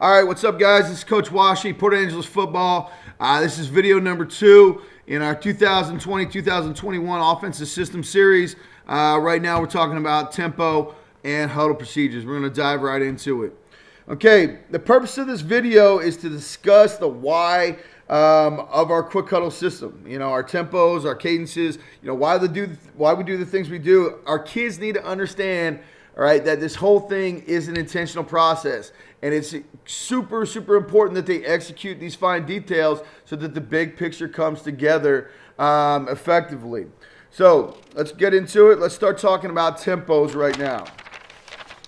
All right, what's up, guys? This is Coach Washi, Port Angeles football. This is video number 2 in our 2020-2021 offensive system series. Right now, we're talking about tempo and huddle procedures. We're going to dive right into it. Okay, the purpose of this video is to discuss the why of our quick huddle system. You know, our tempos, our cadences. You know, why we do the things we do. Our kids need to understand, all right, that this whole thing is an intentional process, and it's super, super important that they execute these fine details so that the big picture comes together effectively. So let's get into it. Let's start talking about tempos right now.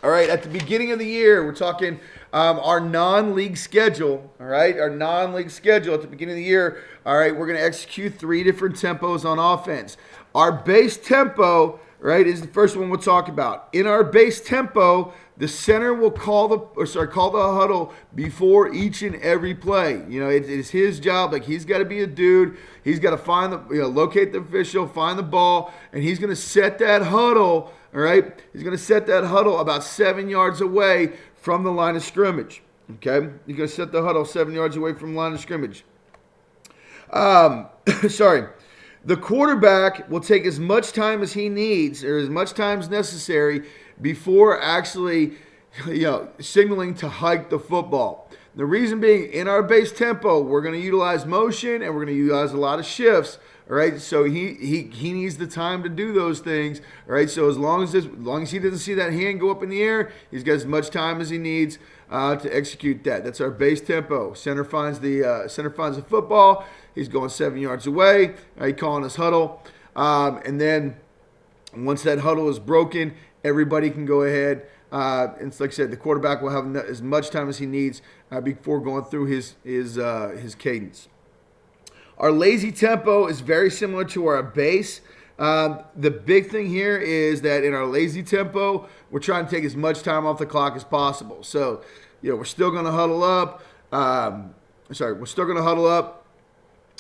All right, at the beginning of the year, we're talking our non-league schedule. All right, our non-league schedule at the beginning of the year. All right, we're going to execute 3 different tempos on offense. Our base tempo, right, is the first one we'll talk about. In our base tempo, the center will call the huddle before each and every play. You know, it's his job. Like, he's got to be a dude. He's got to find locate the official, find the ball, and he's going to set that huddle. All right, he's going to set that huddle about 7 yards away from the line of scrimmage. Okay, he's going to set the huddle 7 yards away from the line of scrimmage. Sorry. The quarterback will take as much time as he needs, or as much time as necessary, before actually, signaling to hike the football. The reason being, in our base tempo, we're going to utilize motion and we're going to utilize a lot of shifts. All right, so he needs the time to do those things. All right, so as long as he doesn't see that hand go up in the air, he's got as much time as he needs to execute that. That's our base tempo. Center finds the football. He's going 7 yards away. He's calling his huddle, and then once that huddle is broken, everybody can go ahead. And like I said, the quarterback will have as much time as he needs before going through his cadence. Our lazy tempo is very similar to our base. The big thing here is that in our lazy tempo, we're trying to take as much time off the clock as possible. So, we're still going to huddle up. We're still going to huddle up.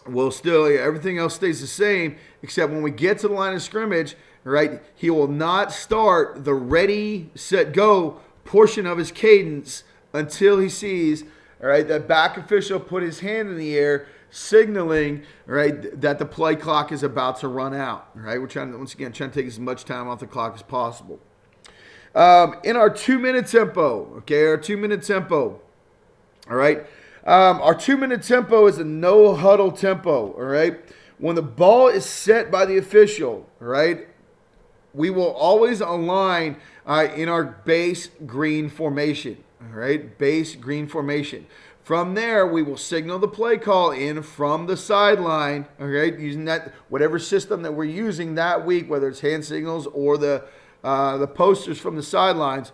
Everything else stays the same, except when we get to the line of scrimmage, right, he will not start the ready, set, go portion of his cadence until he sees, all right, that back official put his hand in the air, signaling, right, that the play clock is about to run out. Right, we're trying to take as much time off the clock as possible. In our 2-minute tempo, okay, our 2-minute tempo, all right, our 2-minute tempo is a no huddle tempo. All right, when the ball is set by the official, all right, we will always align in our base green formation. All right, base green formation. From there, we will signal the play call in from the sideline, okay, using that whatever system that we're using that week, whether it's hand signals or the posters from the sidelines.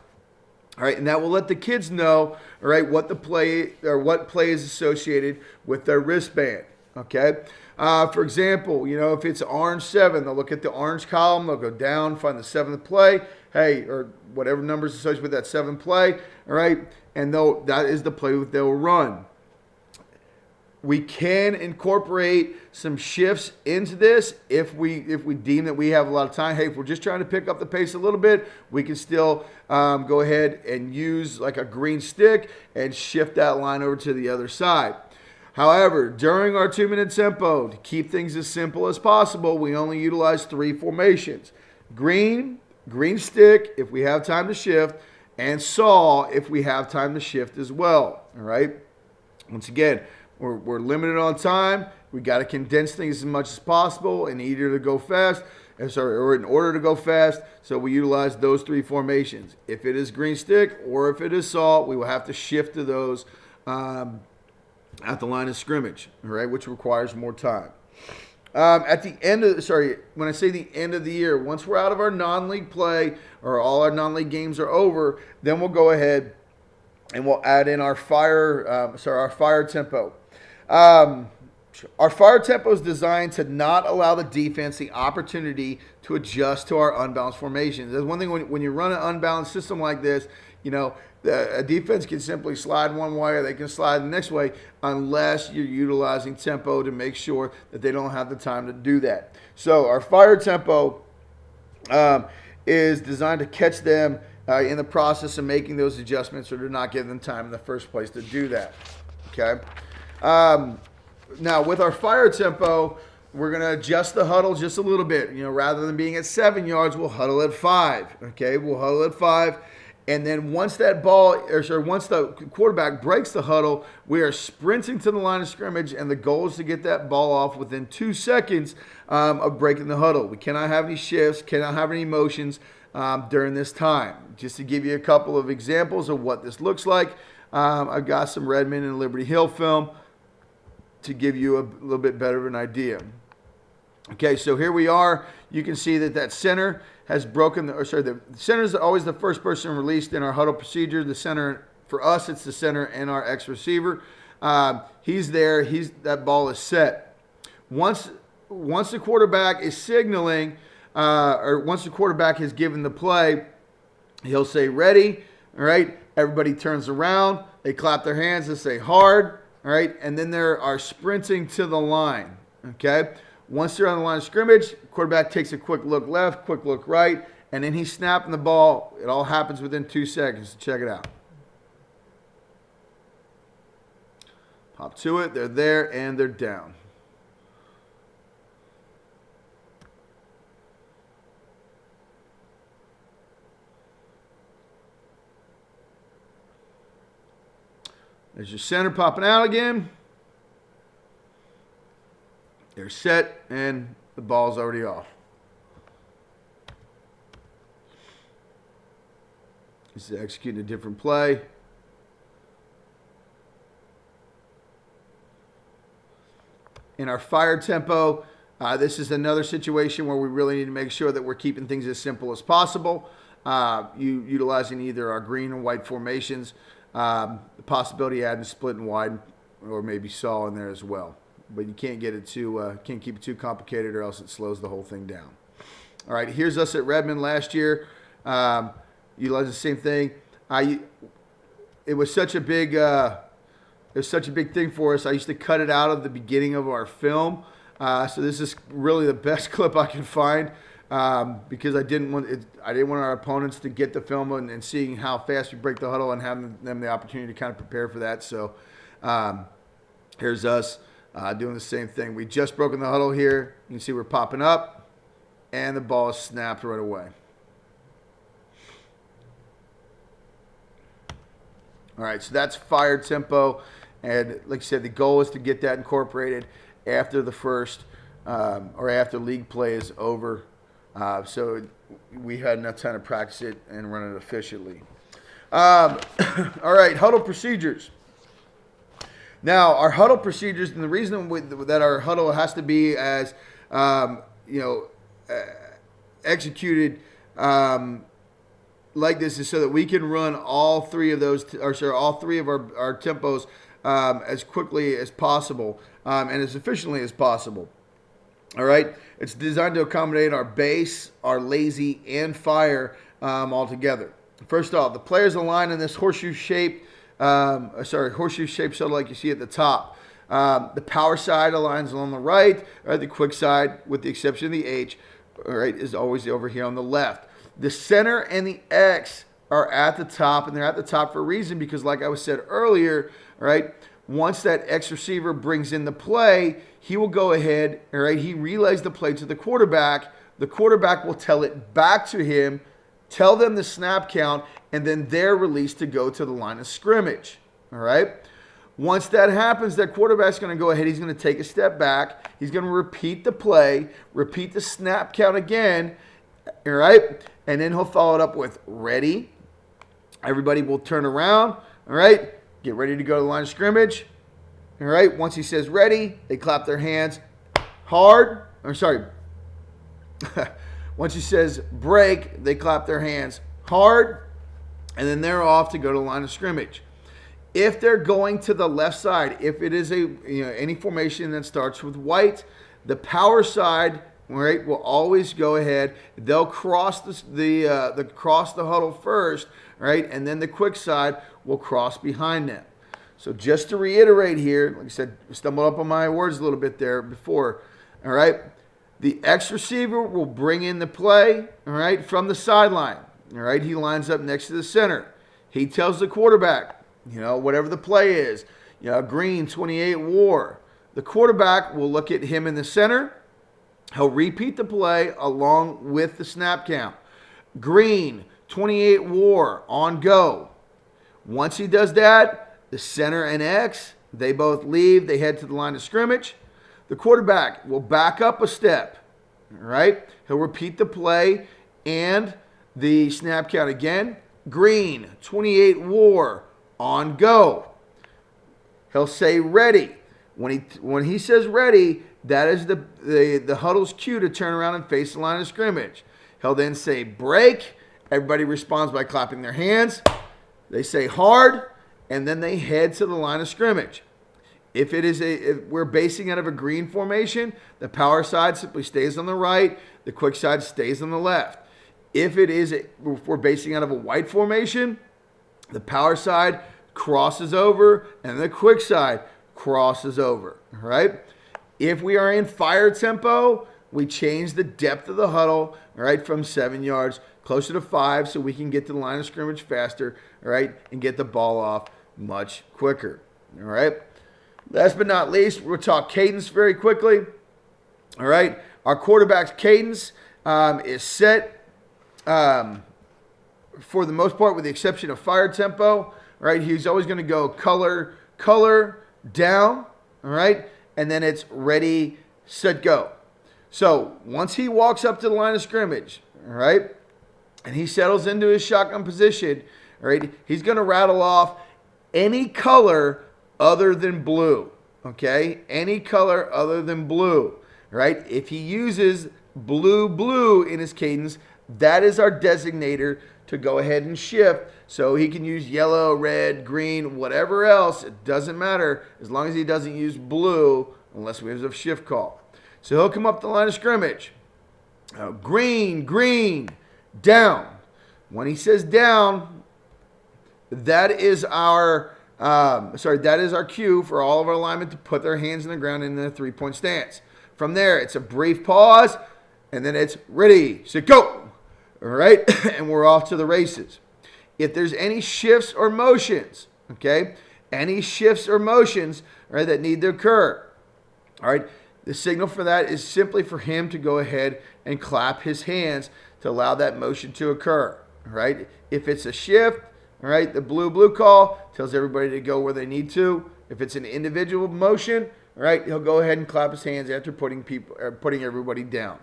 All right, and that will let the kids know, all right, what play is associated with their wristband. Okay. For example, if it's orange 7, they'll look at the orange column, they'll go down, find the 7th play, or whatever numbers associated with that 7th play, all right, and that is the play that they'll run. We can incorporate some shifts into this if we deem that we have a lot of time. Hey, if we're just trying to pick up the pace a little bit, we can still go ahead and use like a green stick and shift that line over to the other side. However, during our 2-minute tempo, to keep things as simple as possible, we only utilize 3 formations. Green stick if we have time to shift, and saw if we have time to shift as well. All right? Once again, we're limited on time. We got to condense things as much as possible in order to go fast. So we utilize those 3 formations. If it is green stick or if it is saw, we will have to shift to those at the line of scrimmage, all right, which requires more time. At the end of when I say the end of the year, once we're out of our non-league play or all our non-league games are over, then we'll go ahead and we'll add in our fire tempo. Our fire tempo is designed to not allow the defense the opportunity to adjust to our unbalanced formations. There's one thing when you run an unbalanced system like this, a defense can simply slide one way or they can slide the next way unless you're utilizing tempo to make sure that they don't have the time to do that. So our fire tempo is designed to catch them in the process of making those adjustments, or to not give them time in the first place to do that. Okay. Now with our fire tempo, we're going to adjust the huddle just a little bit. Rather than being at 7 yards, we'll huddle at 5. Okay, we'll huddle at 5. And then once once the quarterback breaks the huddle, we are sprinting to the line of scrimmage, and the goal is to get that ball off within 2 seconds of breaking the huddle. We cannot have any shifts, cannot have any motions during this time. Just to give you a couple of examples of what this looks like, I've got some Redmond and Liberty Hill film to give you a little bit better of an idea. Okay, so here we are. You can see that center has broken, the center is always the first person released in our huddle procedure. The center, for us, it's the center and our X receiver. He's there. That ball is set. Once the quarterback is signaling, or once the quarterback has given the play, he'll say ready. All right, everybody turns around. They clap their hands and say hard. All right, and then they are sprinting to the line. Okay. Once they're on the line of scrimmage, quarterback takes a quick look left, quick look right, and then he's snapping the ball. It all happens within 2 seconds. Check it out. Pop to it. They're there, and they're down. There's your center popping out again. They're set, and the ball's already off. This is executing a different play. In our fire tempo, this is another situation where we really need to make sure that we're keeping things as simple as possible. Utilizing either our green and white formations, the possibility of adding split and wide, or maybe saw in there as well. But you can't get it can't keep it too complicated, or else it slows the whole thing down. All right, here's us at Redmond last year. Utilizing the same thing. It was such a big thing for us. I used to cut it out of the beginning of our film. So this is really the best clip I can find, because I didn't want our opponents to get the film and seeing how fast we break the huddle and having them the opportunity to kind of prepare for that. So here's us. Doing the same thing. We just broken the huddle here. You can see we're popping up, and the ball is snapped right away. All right, so that's fire tempo, and like I said, the goal is to get that incorporated after the first or after league play is over, so we had enough time to practice it and run it efficiently. All right, huddle procedures. Now, our huddle procedures, and the reason that our huddle has to be as, executed like this is so that we can run all three of our tempos as quickly as possible and as efficiently as possible. All right? It's designed to accommodate our base, our lazy, and fire all together. First off, the players align in this horseshoe-shaped shuttle like you see at the top. The power side aligns on the right. The quick side, with the exception of the H, all right, is always over here on the left. The center and the X are at the top, and they're at the top for a reason, because like I said earlier, all right, once that X receiver brings in the play, he will go ahead, all right, he relays the play to the quarterback. The quarterback will tell it back to him, tell them the snap count, and then they're released to go to the line of scrimmage. All right? Once that happens, that quarterback's going to go ahead. He's going to take a step back. He's going to repeat the play, repeat the snap count again. All right? And then he'll follow it up with ready. Everybody will turn around. All right? Get ready to go to the line of scrimmage. All right? Once he says ready, they clap their hands hard. Once he says break, they clap their hands hard, and then they're off to go to the line of scrimmage. If they're going to the left side, if it is any formation that starts with white, the power side, right, will always go ahead. They'll cross the huddle first, right, and then the quick side will cross behind them. So just to reiterate here, like I said, I stumbled up on my words a little bit there before. All right. The X receiver will bring in the play, all right, from the sideline. All right, he lines up next to the center. He tells the quarterback, whatever the play is, green 28 war. The quarterback will look at him in the center. He'll repeat the play along with the snap count. Green 28 war on go. Once he does that, the center and X, they both leave. They head to the line of scrimmage. The quarterback will back up a step. All right, he'll repeat the play and the snap count again. Green 28 war on go. He'll say ready. When he says ready, that is the huddle's cue to turn around and face the line of scrimmage. He'll then say break. Everybody responds by clapping their hands. They say hard, and then they head to the line of scrimmage. If we're basing out of a green formation, the power side simply stays on the right. The quick side stays on the left. If we're basing out of a white formation, the power side crosses over and the quick side crosses over. All right. If we are in fire tempo, we change the depth of the huddle, all right, from 7 yards closer to 5 so we can get to the line of scrimmage faster, all right, and get the ball off much quicker. All right. Last but not least, we'll talk cadence very quickly. All right. Our quarterback's cadence is set for the most part, with the exception of fire tempo. All right. He's always going to go color down. All right. And then it's ready, set, go. So once he walks up to the line of scrimmage, all right, and he settles into his shotgun position, all right, he's going to rattle off any color other than blue, okay? Any color other than blue, right? If he uses blue in his cadence, that is our designator to go ahead and shift. So he can use yellow, red, green, whatever else. It doesn't matter as long as he doesn't use blue unless we have a shift call. So he'll come up the line of scrimmage. Green, down. When he says down, that is our cue for all of our linemen to put their hands in the ground in a 3-point stance. From there, it's a brief pause, and then it's ready, set, go. All right, and we're off to the races. If there's any shifts or motions, okay, right, that need to occur, all right, the signal for that is simply for him to go ahead and clap his hands to allow that motion to occur. All right, if it's a shift, all right, the blue call tells everybody to go where they need to. If it's an individual motion, all right, he'll go ahead and clap his hands after putting everybody down.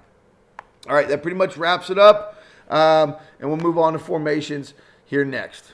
All right, that pretty much wraps it up, and we'll move on to formations here next.